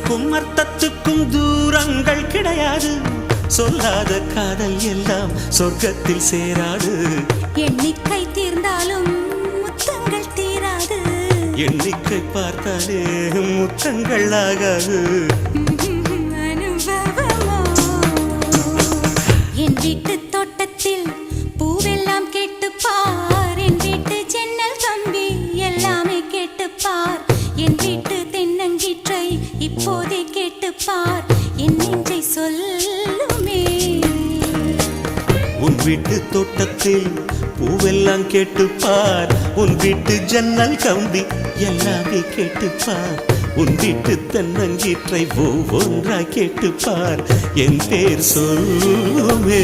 அர்த்தத்துக்கும் அர்த்தத்துக்கும் தூரங்கள் கிடையாது. சொல்லாத காதல் எல்லாம் சொர்க்கத்தில் சேராது. எண்ணிக்கை தீர்ந்தாலும் முத்தங்கள் தீராது. எண்ணிக்கை பார்த்தாலே முத்தங்கள் ஆகாது. என் வீட்டு தோட்டத்தில் பூவெல்லாம் கேட்டுப்பார். என் வீட்டு ஜன்னல் கம்பி எல்லாமே கேட்டுப்பார். என் வீட்டு தென்னங்கீற்றை இப்போதே கேட்டுப்பார். என் நெஞ்சை சொல்லுமே. உன் வீட்டு தோட்டத்தில் பூவெல்லாம் கேட்டுப்பார். உன் வீட்டு ஜன்னல் கம்பி எல்லாமே கேட்டுப்பார். உன் வீட்டு தென்னங்கீற்றை ஒவ்வொன்றா கேட்டுப்பார். என் பேர் சொல்லுமே.